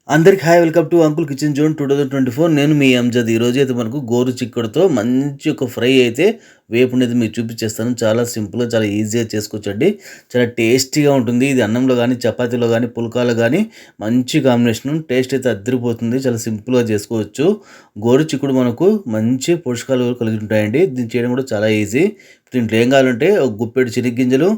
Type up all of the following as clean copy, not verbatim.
అందరికి hi welcome to uncle kitchen zone 2024. నేను మీ అంజద్. ఈరోజు అయితే మనకు గోరు చిక్కుడుతో మంచి ఒక ఫ్రై అయితే వేపునేది మీకు చూపించేస్తాను. చాలా సింపుల్గా చాలా ఈజీగా చేసుకోవచ్చండి. చాలా టేస్టీగా ఉంటుంది. ఇది అన్నంలో కానీ చపాతీలో కానీ పుల్కాలో కానీ మంచి కాంబినేషన్. టేస్ట్ అయితే అద్దరిపోతుంది. చాలా సింపుల్గా చేసుకోవచ్చు. గోరు చిక్కుడు మనకు మంచి పోషకాలు కలిగి ఉంటాయండి. దీన్ని చేయడం కూడా చాలా ఈజీ. దీంట్లో ఏం కావాలంటే ఒక గుప్పెడు చెనిగ్గింజలు,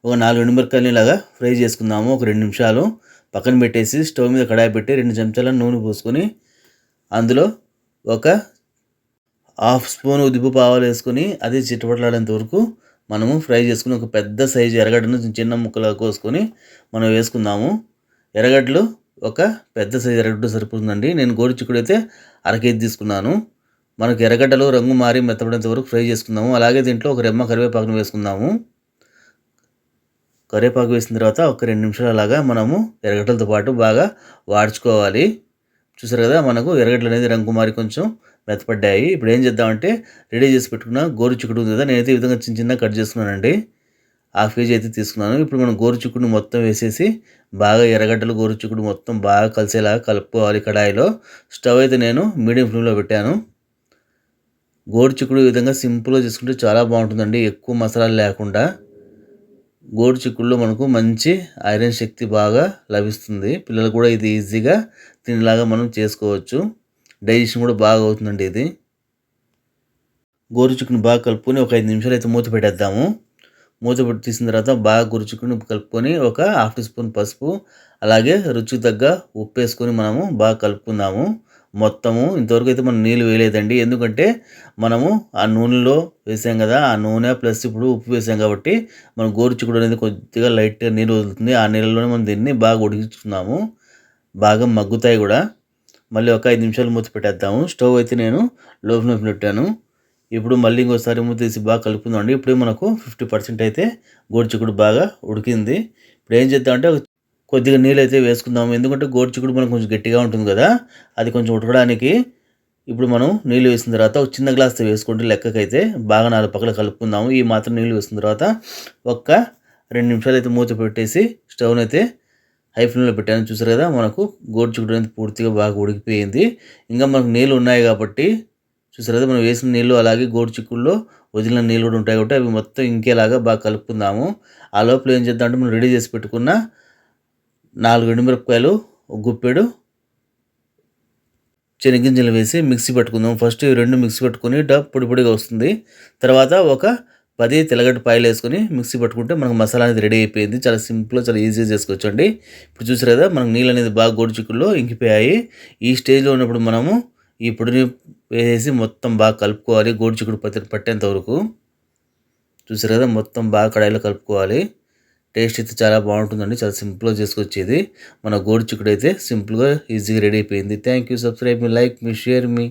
ఒక 4 ఎండుమిరపకాయలు ఇలాగా ఫ్రై చేసుకుందాము. ఒక 2 నిమిషాలు పక్కన పెట్టేసి స్టవ్ మీద కడాయి పెట్టి 2 చెంచాల నూనె పోసుకొని అందులో ఒక హాఫ్ స్పూన్ ఉదిపు ఆవాలు వేసుకొని అది చిటపటలాడేంత వరకు మనము ఫ్రై చేసుకుని ఒక పెద్ద సైజు ఎర్రగడ్డను చిన్న ముక్కలుగా కోసుకొని మనం వేసుకుందాము. ఎర్రగడ్డలు ఒక పెద్ద సైజు ఎర్రగడ్డ సరిపోతుందండి. నేను గోరుచిక్కుడు అయితే 1/2 కేజీ తీసుకున్నాను. మనకు ఎర్రగడ్డలు రంగు మారి మెత్తబడేంత వరకు ఫ్రై చేసుకుందాము. అలాగే దీంట్లో ఒక రెమ్మ కరివేపాకును వేసుకుందాము. కరివేపాకు వేసిన తర్వాత ఒక 2 నిమిషాలు అలాగా మనము ఎర్రగడ్డలతో పాటు బాగా వాడ్చుకోవాలి. చూసారు కదా, మనకు ఎర్రగడ్డలు అనేది రంగు మారి కొంచెం మెత్తపడ్డాయి. ఇప్పుడు ఏం చేద్దామంటే రెడీ చేసి పెట్టుకున్న గోరుచిక్కుడు ఉంది కదా, నేనైతే ఈ విధంగా చిన్న చిన్నగా కట్ చేసుకున్నానండి. 1/2 కేజీ అయితే తీసుకున్నాను. ఇప్పుడు మనం గోరుచిక్కుడుని మొత్తం వేసేసి బాగా ఎర్రగడ్డలు గోరుచిక్కుడు మొత్తం బాగా కలిసేలాగా కలుపుకోవాలి కడాయిలో. స్టవ్ అయితే నేను మీడియం ఫ్లేమ్లో పెట్టాను. గోరుచిక్కుడు ఈ విధంగా సింపుల్గా చేసుకుంటే చాలా బాగుంటుందండి, ఎక్కువ మసాలాలు లేకుండా. గోరుచిక్కుడులో మనకు మంచి ఐరన్ శక్తి బాగా లభిస్తుంది. పిల్లలు కూడా ఇది ఈజీగా తినేలాగా మనం చేసుకోవచ్చు. డైజెషన్ కూడా బాగా అవుతుందండి ఇది. గోరుచిక్కుడుని బాగా కలుపుకొని ఒక 5 నిమిషాలు అయితే మూత పెట్టేద్దాము. మూత పెట్టి తీసిన తర్వాత బాగా గోరుచిక్కుడుని కలుపుకొని ఒక 1/2 టీ స్పూన్ పసుపు, అలాగే రుచికి తగ్గ ఉప్పు వేసుకొని మనము బాగా కలుపుకుందాము. మొత్తము ఇంతవరకు అయితే మనం నీళ్ళు వేయలేదండి, ఎందుకంటే మనము ఆ నూనెలో వేసాం కదా, ఆ నూనె ప్లస్ ఇప్పుడు ఉప్పు వేసాం కాబట్టి మన గోరుచిక్కుడు అనేది కొద్దిగా లైట్గా నీళ్ళు వదులుతుంది. ఆ నీళ్ళలోనే మనం దీన్ని బాగా ఉడికించుకుందాము. బాగా మగ్గుతాయి కూడా. మళ్ళీ ఒక 5 నిమిషాలు మూత పెట్టేద్దాము. స్టవ్ అయితే నేను లో ఫ్లేమ్ పెట్టాను. ఇప్పుడు మళ్ళీ ఇంకోసారి మూత తీసి బాగా కలుపుకుందామండి. ఇప్పుడే మనకు 50% అయితే గోరుచిక్కుడు బాగా ఉడికింది. ఇప్పుడు ఏం చేద్దామంటే కొద్దిగా నీళ్ళు అయితే వేసుకుందాము, ఎందుకంటే గోరుచిక్కుడు మనకు కొంచెం గట్టిగా ఉంటుంది కదా, అది కొంచెం ఉడకడానికి. ఇప్పుడు మనం నీళ్ళు వేసిన తర్వాత ఒక చిన్న గ్లాస్తో వేసుకుంటే లెక్కకైతే బాగా 4 పక్కల కలుపుకుందాము. ఈ మాత్రం నీళ్ళు వేసిన తర్వాత ఒక్క 2 నిమిషాలు అయితే మూత పెట్టేసి స్టవ్ని అయితే హై ఫ్లేమ్లో పెట్టాను. చూసారు కదా, మనకు గోరుచిక్కుడు అనేది పూర్తిగా బాగా ఉడికిపోయింది. ఇంకా మనకు నీళ్ళు ఉన్నాయి కాబట్టి చూసారు కదా, మనం వేసిన నీళ్ళు అలాగే గోరుచిక్కుడులో వదిలిన నీళ్ళు కూడా ఉంటాయి కాబట్టి అవి మొత్తం ఇంకేలాగా బాగా కలుపుకుందాము. ఆ లోపల ఏం చేద్దాం అంటే మనం రెడీ చేసి పెట్టుకున్న 4 ఎండుమిరపకాయలు, ఒక గుప్పెడు శనగింజలు వేసి మిక్సీ పట్టుకుందాం. ఫస్ట్ ఈ 2 మిక్సీ పట్టుకొని పొడి పొడిగా వస్తుంది. తర్వాత ఒక 10 తెల్లగడ్డ పాయలు వేసుకొని మిక్సీ పట్టుకుంటే మనకు మసాలా అనేది రెడీ అయిపోయింది. చాలా సింపుల్గా చాలా ఈజీగా చేసుకోవచ్చండి. ఇప్పుడు చూసారు కదా, మనకు నీళ్ళు అనేది బాగా గోరుచిక్కుడులో ఇంకిపోయాయి. ఈ స్టేజ్లో ఉన్నప్పుడు మనము ఈ పొడిని వేసేసి మొత్తం బాగా కలుపుకోవాలి, గోరుచిక్కుడు పట్టేంత వరకు. చూసారు కదా, మొత్తం బాగా కడాయిలో కలుపుకోవాలి. టేస్ట్ అయితే చాలా బాగుంటుందండి. చాలా సింపుల్గా చేసుకొచ్చేది మన గోరుచిక్కుడు అయితే సింపుల్గా ఈజీగా రెడీ అయిపోయింది. Thank you. Subscribe me, like me, share me.